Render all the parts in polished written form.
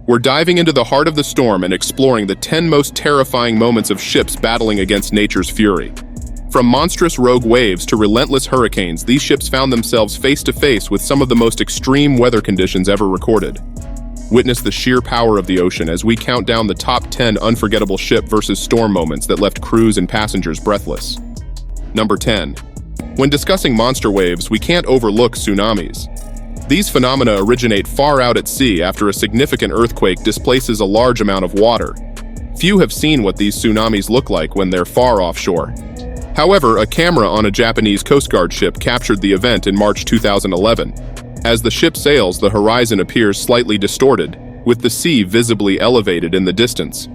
We're diving into the heart of the storm and exploring the 10 most terrifying moments of ships battling against nature's fury. From monstrous rogue waves to relentless hurricanes, these ships found themselves face to face with some of the most extreme weather conditions ever recorded. Witness the sheer power of the ocean as we count down the top 10 unforgettable ship versus storm moments that left crews and passengers breathless. Number 10. When discussing monster waves, we can't overlook tsunamis. These phenomena originate far out at sea after a significant earthquake displaces a large amount of water. Few have seen what these tsunamis look like when they're far offshore. However, a camera on a Japanese Coast Guard ship captured the event in March 2011. As the ship sails, the horizon appears slightly distorted, with the sea visibly elevated in the distance.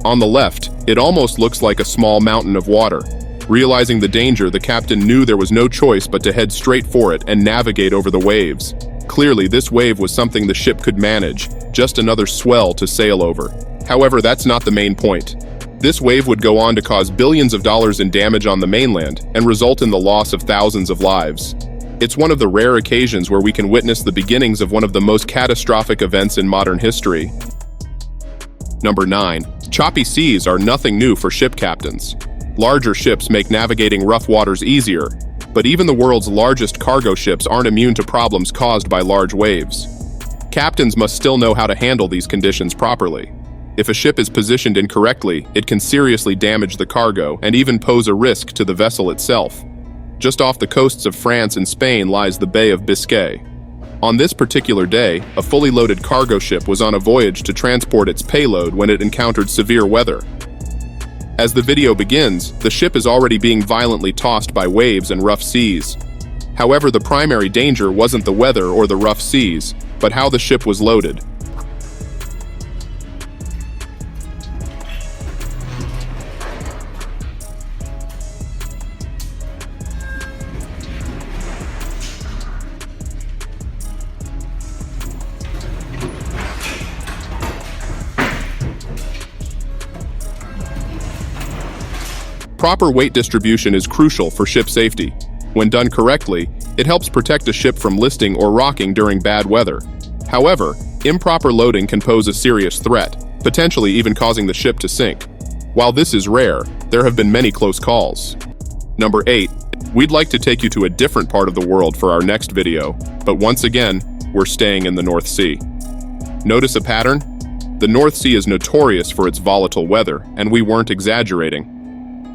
On the left, it almost looks like a small mountain of water. Realizing the danger, the captain knew there was no choice but to head straight for it and navigate over the waves. Clearly, this wave was something the ship could manage, just another swell to sail over. However, that's not the main point. This wave would go on to cause billions of dollars in damage on the mainland and result in the loss of thousands of lives. It's one of the rare occasions where we can witness the beginnings of one of the most catastrophic events in modern history. Number 9. Choppy seas are nothing new for ship captains. Larger ships make navigating rough waters easier, but even the world's largest cargo ships aren't immune to problems caused by large waves. Captains must still know how to handle these conditions properly. If a ship is positioned incorrectly, it can seriously damage the cargo and even pose a risk to the vessel itself. Just off the coasts of France and Spain lies the Bay of Biscay. On this particular day, a fully loaded cargo ship was on a voyage to transport its payload when it encountered severe weather. As the video begins, the ship is already being violently tossed by waves and rough seas. However, the primary danger wasn't the weather or the rough seas, but how the ship was loaded. Proper weight distribution is crucial for ship safety. When done correctly, it helps protect a ship from listing or rocking during bad weather. However, improper loading can pose a serious threat, potentially even causing the ship to sink. While this is rare, there have been many close calls. Number 8. We'd like to take you to a different part of the world for our next video, but once again, we're staying in the North Sea. Notice a pattern? The North Sea is notorious for its volatile weather, and we weren't exaggerating.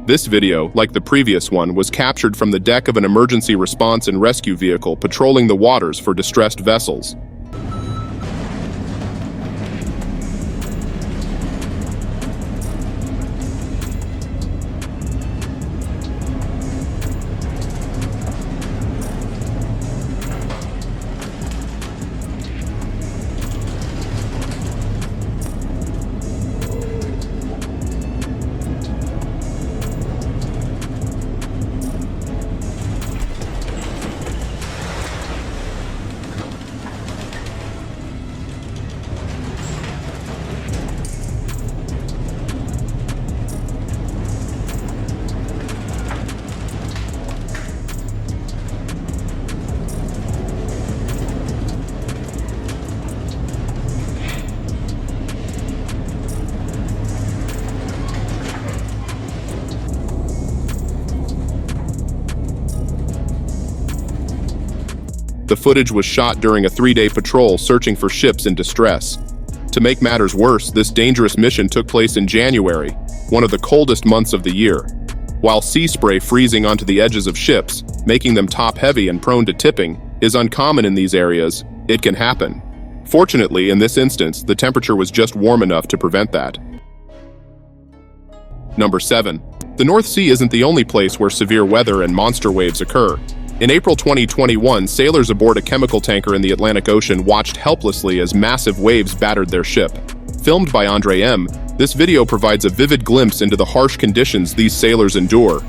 This video, like the previous one, was captured from the deck of an emergency response and rescue vehicle patrolling the waters for distressed vessels. The footage was shot during a 3-day patrol searching for ships in distress. To make matters worse, this dangerous mission took place in January, one of the coldest months of the year. While sea spray freezing onto the edges of ships, making them top-heavy and prone to tipping, is uncommon in these areas, it can happen. Fortunately, in this instance, the temperature was just warm enough to prevent that. Number 7. The North Sea isn't the only place where severe weather and monster waves occur. In April 2021, sailors aboard a chemical tanker in the Atlantic Ocean watched helplessly as massive waves battered their ship. Filmed by Andre M., this video provides a vivid glimpse into the harsh conditions these sailors endure.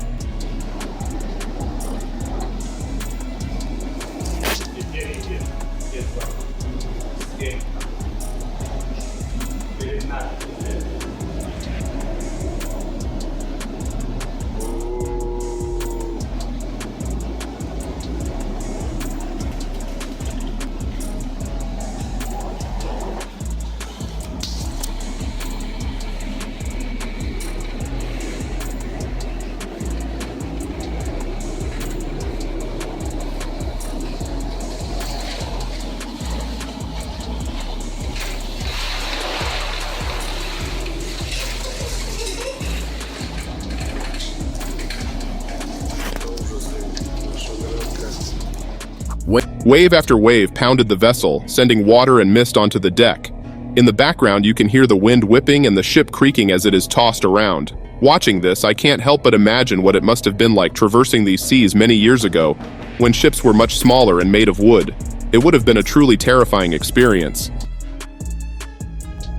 Wave after wave pounded the vessel, sending water and mist onto the deck. In the background, you can hear the wind whipping and the ship creaking as it is tossed around. Watching this, I can't help but imagine what it must have been like traversing these seas many years ago, when ships were much smaller and made of wood. It would have been a truly terrifying experience.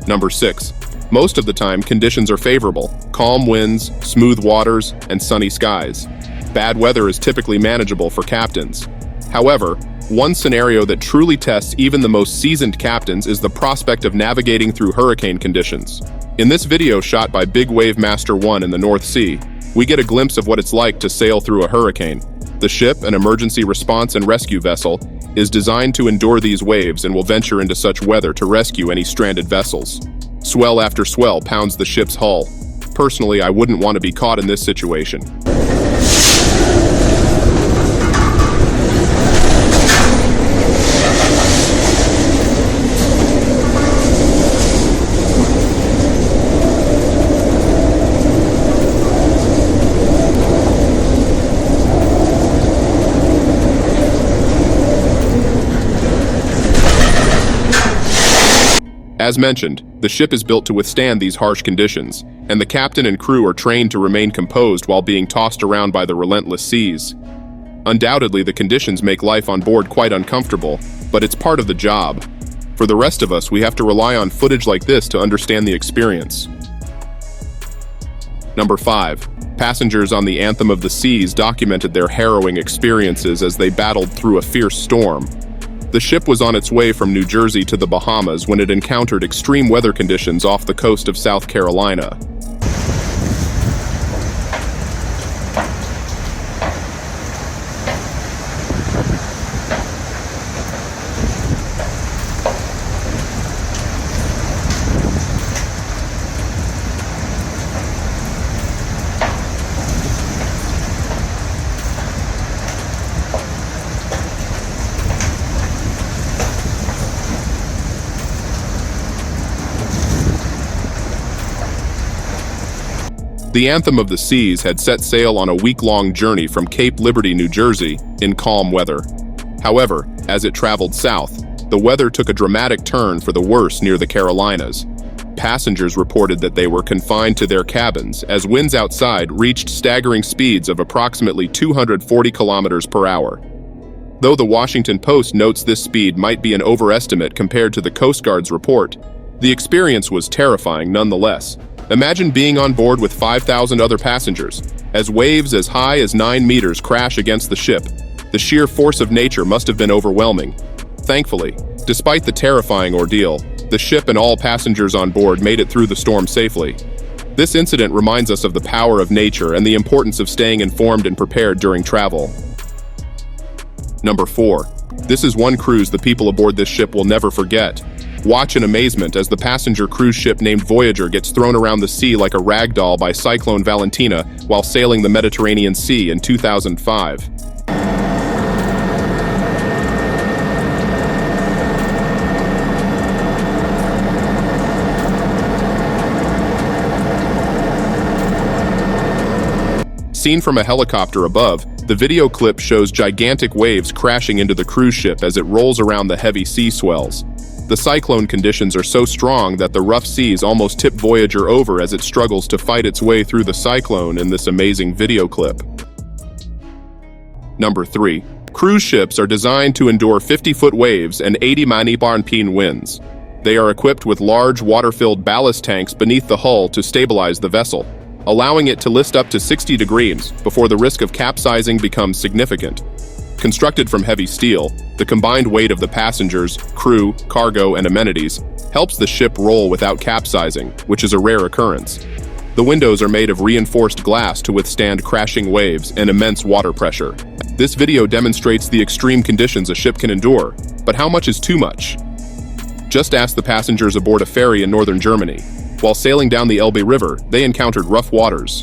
Number 6. Most of the time, conditions are favorable. Calm winds, smooth waters, and sunny skies. Bad weather is typically manageable for captains. However, one scenario that truly tests even the most seasoned captains is the prospect of navigating through hurricane conditions. In this video shot by Big Wave Master 1 in the North Sea, we get a glimpse of what it's like to sail through a hurricane. The ship, an emergency response and rescue vessel, is designed to endure these waves and will venture into such weather to rescue any stranded vessels. Swell after swell pounds the ship's hull. Personally, I wouldn't want to be caught in this situation. As mentioned, the ship is built to withstand these harsh conditions, and the captain and crew are trained to remain composed while being tossed around by the relentless seas. Undoubtedly, the conditions make life on board quite uncomfortable, but it's part of the job. For the rest of us, we have to rely on footage like this to understand the experience. Number 5. Passengers on the Anthem of the Seas documented their harrowing experiences as they battled through a fierce storm. The ship was on its way from New Jersey to the Bahamas when it encountered extreme weather conditions off the coast of South Carolina. The Anthem of the Seas had set sail on a week-long journey from Cape Liberty, New Jersey, in calm weather. However, as it traveled south, the weather took a dramatic turn for the worse near the Carolinas. Passengers reported that they were confined to their cabins as winds outside reached staggering speeds of approximately 240 kilometers per hour. Though the Washington Post notes this speed might be an overestimate compared to the Coast Guard's report, the experience was terrifying nonetheless. Imagine being on board with 5,000 other passengers. As waves as high as 9 meters crash against the ship, the sheer force of nature must have been overwhelming. Thankfully, despite the terrifying ordeal, the ship and all passengers on board made it through the storm safely. This incident reminds us of the power of nature and the importance of staying informed and prepared during travel. Number 4. This is one cruise the people aboard this ship will never forget. Watch in amazement as the passenger cruise ship named Voyager gets thrown around the sea like a rag doll by Cyclone Valentina while sailing the Mediterranean Sea in 2005. Seen from a helicopter above, the video clip shows gigantic waves crashing into the cruise ship as it rolls around the heavy sea swells. The cyclone conditions are so strong that the rough seas almost tip Voyager over as it struggles to fight its way through the cyclone in this amazing video clip. Number 3. Cruise ships are designed to endure 50-foot waves and 80 mani-barnpin winds. They are equipped with large water-filled ballast tanks beneath the hull to stabilize the vessel, allowing it to lift up to 60 degrees before the risk of capsizing becomes significant. Constructed from heavy steel, the combined weight of the passengers, crew, cargo, and amenities helps the ship roll without capsizing, which is a rare occurrence. The windows are made of reinforced glass to withstand crashing waves and immense water pressure. This video demonstrates the extreme conditions a ship can endure, but how much is too much? Just ask the passengers aboard a ferry in northern Germany. While sailing down the Elbe River, they encountered rough waters.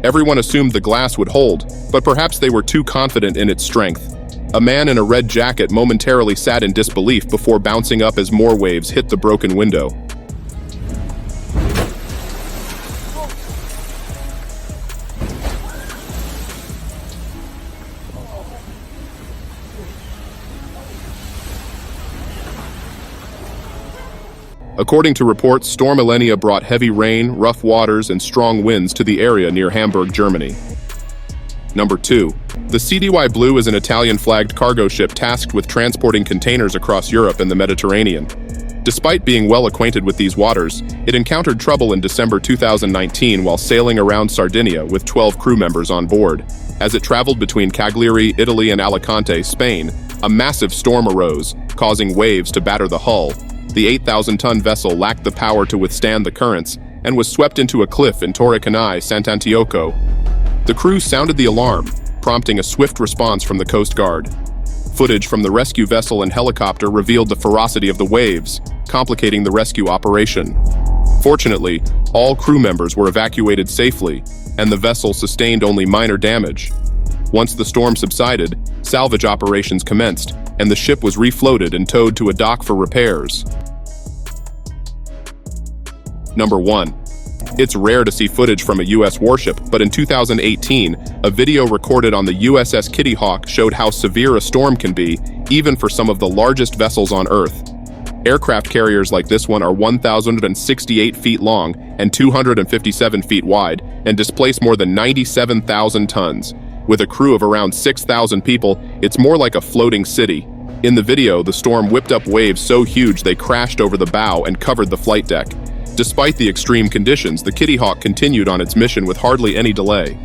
Everyone assumed the glass would hold, but perhaps they were too confident in its strength. A man in a red jacket momentarily sat in disbelief before bouncing up as more waves hit the broken window. According to reports, Storm Valentina brought heavy rain, rough waters, and strong winds to the area near Hamburg, Germany. Number 2. The CDY Blue is an Italian-flagged cargo ship tasked with transporting containers across Europe and the Mediterranean. Despite being well acquainted with these waters, it encountered trouble in December 2019 while sailing around Sardinia with 12 crew members on board. As it traveled between Cagliari, Italy, and Alicante, Spain, a massive storm arose, causing waves to batter the hull. The 8,000-ton vessel lacked the power to withstand the currents and was swept into a cliff in Torre Canai, Sant'Antioco. The crew sounded the alarm, prompting a swift response from the Coast Guard. Footage from the rescue vessel and helicopter revealed the ferocity of the waves, complicating the rescue operation. Fortunately, all crew members were evacuated safely, and the vessel sustained only minor damage. Once the storm subsided, salvage operations commenced, and the ship was refloated and towed to a dock for repairs. Number 1. It's rare to see footage from a U.S. warship, but in 2018, a video recorded on the USS Kitty Hawk showed how severe a storm can be, even for some of the largest vessels on Earth. Aircraft carriers like this one are 1,068 feet long and 257 feet wide, and displace more than 97,000 tons. With a crew of around 6,000 people, it's more like a floating city. In the video, the storm whipped up waves so huge they crashed over the bow and covered the flight deck. Despite the extreme conditions, the Kitty Hawk continued on its mission with hardly any delay.